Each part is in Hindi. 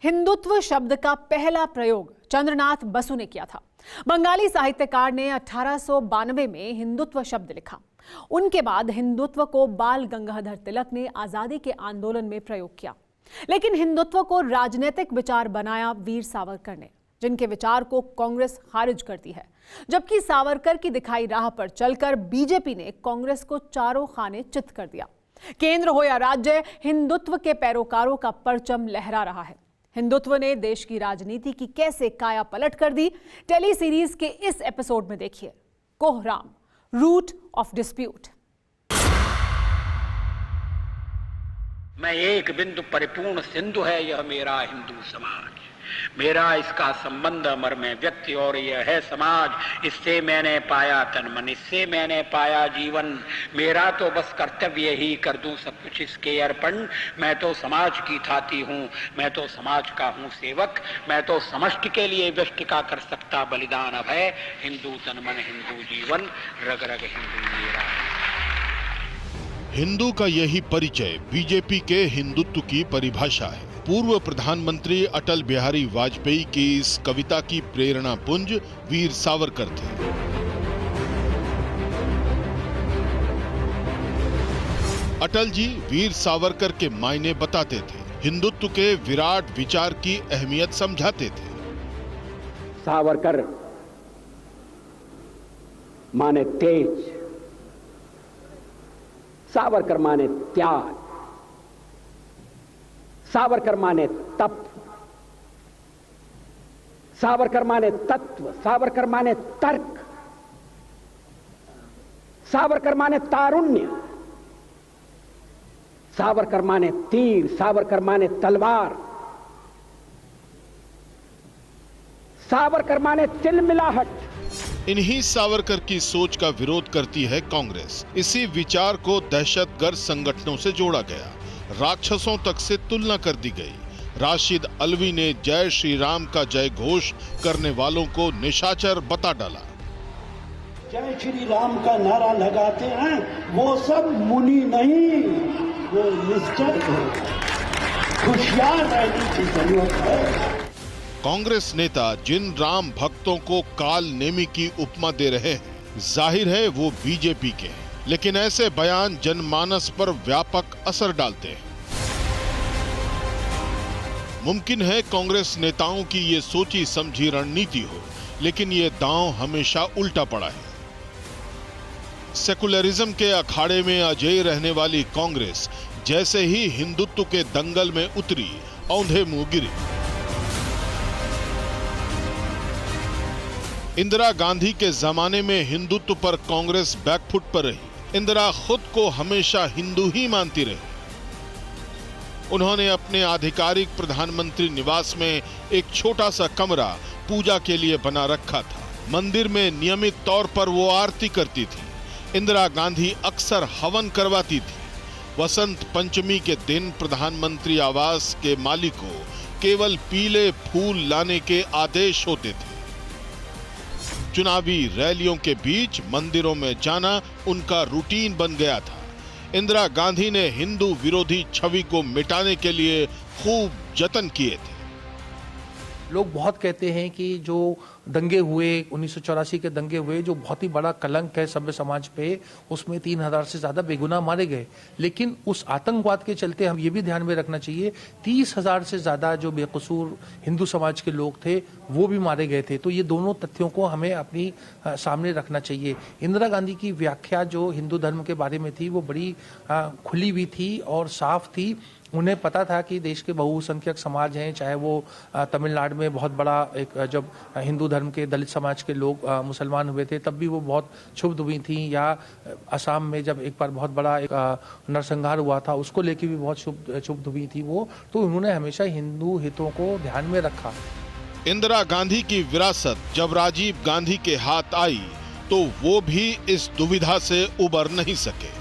हिंदुत्व शब्द का पहला प्रयोग चंद्रनाथ बसु ने किया था। बंगाली साहित्यकार ने 1892 में हिंदुत्व शब्द लिखा। उनके बाद हिंदुत्व को बाल गंगाधर तिलक ने आजादी के आंदोलन में प्रयोग किया। लेकिन हिंदुत्व को राजनीतिक विचार बनाया वीर सावरकर ने, जिनके विचार को कांग्रेस खारिज करती है। जबकि सावरकर की दिखाई राह पर चलकर बीजेपी ने कांग्रेस को चारों खाने चित कर दिया। केंद्र हो या राज्य, हिंदुत्व के पैरोकारों का परचम लहरा रहा है। हिंदुत्व ने देश की राजनीति की कैसे काया पलट कर दी, टेली सीरीज के इस एपिसोड में देखिए। कोहराम, रूट ऑफ डिस्प्यूट। मैं एक बिंदु परिपूर्ण सिंधु है यह मेरा हिंदू समाज, मेरा इसका संबंध अमर में व्यक्ति और यह है समाज। इससे मैंने पाया तन मन, इससे मैंने पाया जीवन। मेरा तो बस कर्तव्य ही कर दूं सब कुछ इसके अर्पण। मैं तो समाज की थाती हूँ, मैं तो समाज का हूँ सेवक। मैं तो समष्टि के लिए व्यष्टि का कर सकता बलिदान। अब है हिंदू तन मन, हिंदू जीवन, रग रग हिंदू मेरा। हिंदू का यही परिचय बीजेपी के हिंदुत्व की परिभाषा है। पूर्व प्रधानमंत्री अटल बिहारी वाजपेयी की इस कविता की प्रेरणा पुंज वीर सावरकर थे। अटल जी वीर सावरकर के मायने बताते थे, हिंदुत्व के विराट विचार की अहमियत समझाते थे। सावरकर माने तेज, सावरकर माने त्याग, सावरकर माने तप, सावरकर माने तत्व, सावरकर माने तर्क, सावरकर माने तारुण्य, सावरकर माने तीर, सावरकर माने तलवार, सावरकर माने तिलमिलाहट। इन्हीं सावरकर की सोच का विरोध करती है कांग्रेस। इसी विचार को दहशतगर्द संगठनों से जोड़ा गया, राक्षसों तक से तुलना कर दी गई। राशिद अलवी ने जय श्री राम का जय घोष करने वालों को निशाचर बता डाला। जय श्री राम का नारा लगाते हैं वो सब मुनि नहीं, वो निश्चर है। होशियार रहने की जरूरत है। कांग्रेस नेता जिन राम भक्तों को काल नेमी की उपमा दे रहे हैं, जाहिर है वो बीजेपी के हैं। लेकिन ऐसे बयान जनमानस पर व्यापक असर डालते हैं। मुमकिन है कांग्रेस नेताओं की ये सोची समझी रणनीति हो, लेकिन ये दांव हमेशा उल्टा पड़ा है। सेकुलरिज्म के अखाड़े में अजेय रहने वाली कांग्रेस जैसे ही हिंदुत्व के दंगल में उतरी, औंधे मुंह गिरी। इंदिरा गांधी के जमाने में हिंदुत्व पर कांग्रेस बैकफुट पर रही। इंदिरा खुद को हमेशा हिंदू ही मानती रही। उन्होंने अपने आधिकारिक प्रधानमंत्री निवास में एक छोटा सा कमरा पूजा के लिए बना रखा था। मंदिर में नियमित तौर पर वो आरती करती थी। इंदिरा गांधी अक्सर हवन करवाती थी। वसंत पंचमी के दिन प्रधानमंत्री आवास के मालिक को केवल पीले फूल लाने के आदेश होते थे। चुनावी रैलियों के बीच मंदिरों में जाना उनका रूटीन बन गया था। इंदिरा गांधी ने हिंदू विरोधी छवि को मिटाने के लिए खूब जतन किए थे। लोग बहुत कहते हैं कि जो दंगे हुए 1984 के दंगे हुए, जो बहुत ही बड़ा कलंक है सभ्य समाज पे, उसमें 3000 से ज्यादा बेगुनाह मारे गए। लेकिन उस आतंकवाद के चलते हम ये भी ध्यान में रखना चाहिए 30,000 से ज्यादा जो बेकसूर हिंदू समाज के लोग थे वो भी मारे गए थे। तो ये दोनों तथ्यों को हमें अपनी सामने रखना चाहिए। इंदिरा गांधी की व्याख्या जो हिंदू धर्म के बारे में थी वो बड़ी खुली हुई थी और साफ थी। उन्हें पता था कि देश के बहुसंख्यक समाज हैं, चाहे वो तमिलनाडु में बहुत बड़ा एक जब हिंदू धर्म के दलित समाज के लोग मुसलमान हुए थे तब भी वो बहुत क्षुब्ध हुई थी, या असम में जब एक बार बहुत बड़ा एक नरसंहार हुआ था उसको लेके भी बहुत क्षुब्ध हुई थी वो। तो उन्होंने हमेशा हिंदू हितों को ध्यान में रखा। इंदिरा गांधी की विरासत जब राजीव गांधी के हाथ आई तो वो भी इस दुविधा से उबर नहीं सके।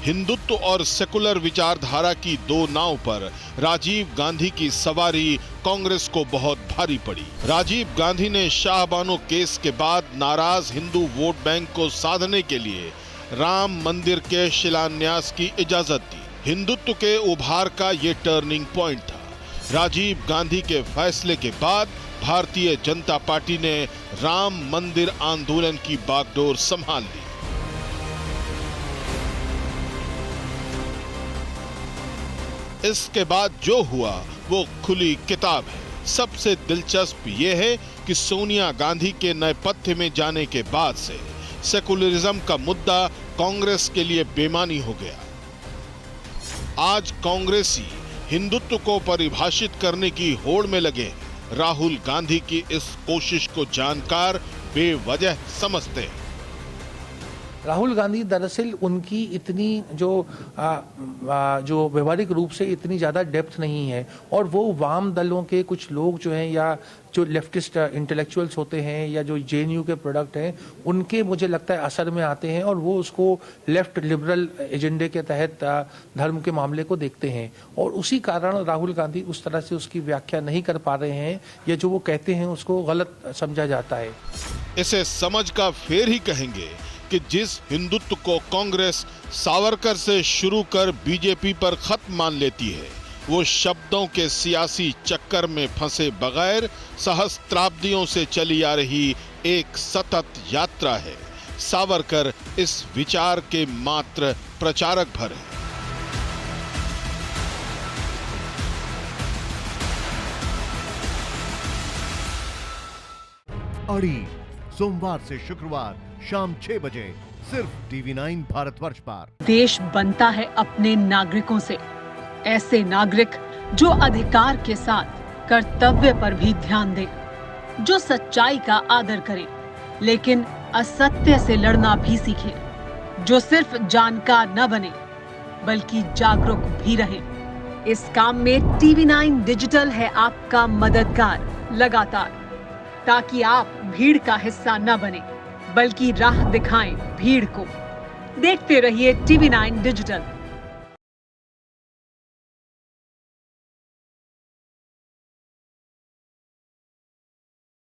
हिंदुत्व और सेकुलर विचारधारा की दो नाव पर राजीव गांधी की सवारी कांग्रेस को बहुत भारी पड़ी। राजीव गांधी ने शाहबानो केस के बाद नाराज हिंदू वोट बैंक को साधने के लिए राम मंदिर के शिलान्यास की इजाजत दी। हिंदुत्व के उभार का ये टर्निंग पॉइंट था। राजीव गांधी के फैसले के बाद भारतीय जनता पार्टी ने राम मंदिर आंदोलन की बागडोर संभाल ली। इसके बाद जो हुआ वो खुली किताब है। सबसे दिलचस्प ये है कि सोनिया गांधी के नेपथ्य में जाने के बाद से सेकुलरिज्म का मुद्दा कांग्रेस के लिए बेमानी हो गया। आज कांग्रेसी हिंदुत्व को परिभाषित करने की होड़ में लगे राहुल गांधी की इस कोशिश को जानकार बेवजह समझते हैं। राहुल गांधी दरअसल उनकी इतनी जो व्यवहारिक रूप से इतनी ज़्यादा डेप्थ नहीं है, और वो वाम दलों के कुछ लोग जो हैं या जो लेफ्टिस्ट इंटेलेक्चुअल्स होते हैं या जो जेएनयू के प्रोडक्ट हैं, उनके मुझे लगता है असर में आते हैं और वो उसको लेफ्ट लिबरल एजेंडे के तहत धर्म के मामले को देखते हैं, और उसी कारण राहुल गांधी उस तरह से उसकी व्याख्या नहीं कर पा रहे हैं, या जो वो कहते हैं उसको गलत समझा जाता है। इसे समझ का फेर ही कहेंगे कि जिस हिंदुत्व को कांग्रेस सावरकर से शुरू कर बीजेपी पर खत्म मान लेती है, वो शब्दों के सियासी चक्कर में फंसे बगैर सहस्त्राब्दियों से चली आ रही एक सतत यात्रा है। सावरकर इस विचार के मात्र प्रचारक भर हैं। अड़ी सोमवार से शुक्रवार शाम 6 बजे सिर्फ TV9 भारतवर्ष पर। देश बनता है अपने नागरिकों से, ऐसे नागरिक जो अधिकार के साथ कर्तव्य पर भी ध्यान दें, जो सच्चाई का आदर करें लेकिन असत्य से लड़ना भी सीखें, जो सिर्फ जानकार न बने बल्कि जागरूक भी रहें। इस काम में TV9 डिजिटल है आपका मददगार लगातार, ताकि आप भीड़ का हिस्सा न बने बल्कि राह दिखाएं भीड़ को। देखते रहिए TV9 डिजिटल।